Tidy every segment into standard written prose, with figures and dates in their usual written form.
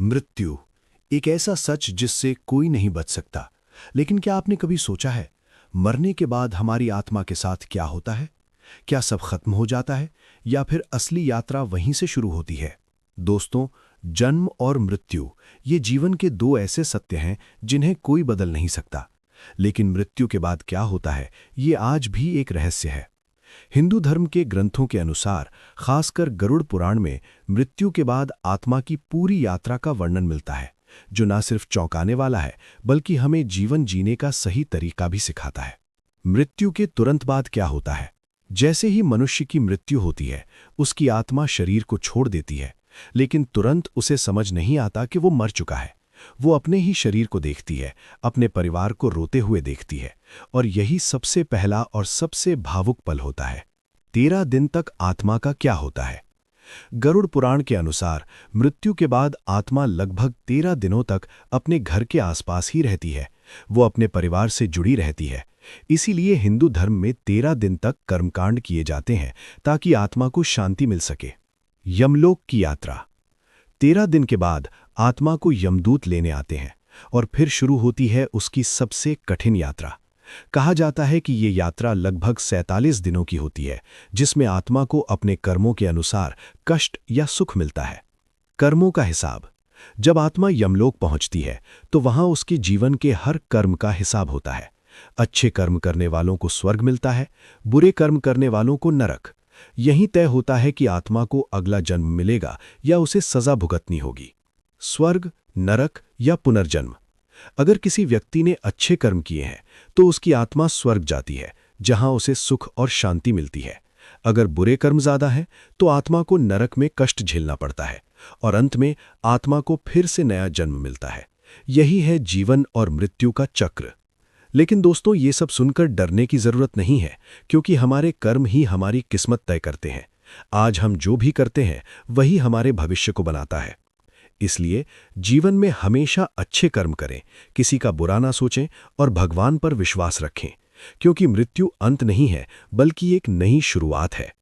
मृत्यु एक ऐसा सच जिससे कोई नहीं बच सकता। लेकिन क्या आपने कभी सोचा है, मरने के बाद हमारी आत्मा के साथ क्या होता है? क्या सब खत्म हो जाता है या फिर असली यात्रा वहीं से शुरू होती है? दोस्तों, जन्म और मृत्यु ये जीवन के दो ऐसे सत्य हैं जिन्हें कोई बदल नहीं सकता। लेकिन मृत्यु के बाद क्या होता है, ये आज भी एक रहस्य है। हिंदू धर्म के ग्रंथों के अनुसार, खासकर गरुड़ पुराण में मृत्यु के बाद आत्मा की पूरी यात्रा का वर्णन मिलता है, जो न सिर्फ चौंकाने वाला है बल्कि हमें जीवन जीने का सही तरीका भी सिखाता है। मृत्यु के तुरंत बाद क्या होता है? जैसे ही मनुष्य की मृत्यु होती है, उसकी आत्मा शरीर को छोड़ देती है, लेकिन तुरंत उसे समझ नहीं आता कि वो मर चुका है। वो अपने ही शरीर को देखती है, अपने परिवार को रोते हुए देखती है, और यही सबसे पहला और सबसे भावुक पल होता है। 13 दिन तक आत्मा का क्या होता है? गरुड़ पुराण के अनुसार मृत्यु के बाद आत्मा लगभग 13 दिनों तक अपने घर के आसपास ही रहती है। वो अपने परिवार से जुड़ी रहती है। इसीलिए हिंदू धर्म में 13 दिन तक कर्मकांड किए जाते हैं ताकि आत्मा को शांति मिल सके। यमलोक की यात्रा। 13 दिन के बाद आत्मा को यमदूत लेने आते हैं और फिर शुरू होती है उसकी सबसे कठिन यात्रा। कहा जाता है कि ये यात्रा लगभग 47 दिनों की होती है, जिसमें आत्मा को अपने कर्मों के अनुसार कष्ट या सुख मिलता है। कर्मों का हिसाब। जब आत्मा यमलोक पहुंचती है तो वहां उसके जीवन के हर कर्म का हिसाब होता है। अच्छे कर्म करने वालों को स्वर्ग मिलता है, बुरे कर्म करने वालों को नरक। यही तय होता है कि आत्मा को अगला जन्म मिलेगा या उसे सजा भुगतनी होगी। स्वर्ग, नरक या पुनर्जन्म। अगर किसी व्यक्ति ने अच्छे कर्म किए हैं तो उसकी आत्मा स्वर्ग जाती है, जहां उसे सुख और शांति मिलती है। अगर बुरे कर्म ज्यादा हैं तो आत्मा को नरक में कष्ट झेलना पड़ता है और अंत में आत्मा को फिर से नया जन्म मिलता है। यही है जीवन और मृत्यु का चक्र। लेकिन दोस्तों, ये सब सुनकर डरने की जरूरत नहीं है, क्योंकि हमारे कर्म ही हमारी किस्मत तय करते हैं। आज हम जो भी करते हैं वही हमारे भविष्य को बनाता है। इसलिए जीवन में हमेशा अच्छे कर्म करें, किसी का बुरा ना सोचें और भगवान पर विश्वास रखें, क्योंकि मृत्यु अंत नहीं है बल्कि एक नई शुरुआत है।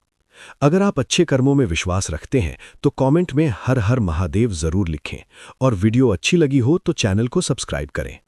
अगर आप अच्छे कर्मों में विश्वास रखते हैं तो कमेंट में हर हर महादेव जरूर लिखें, और वीडियो अच्छी लगी हो तो चैनल को सब्सक्राइब करें।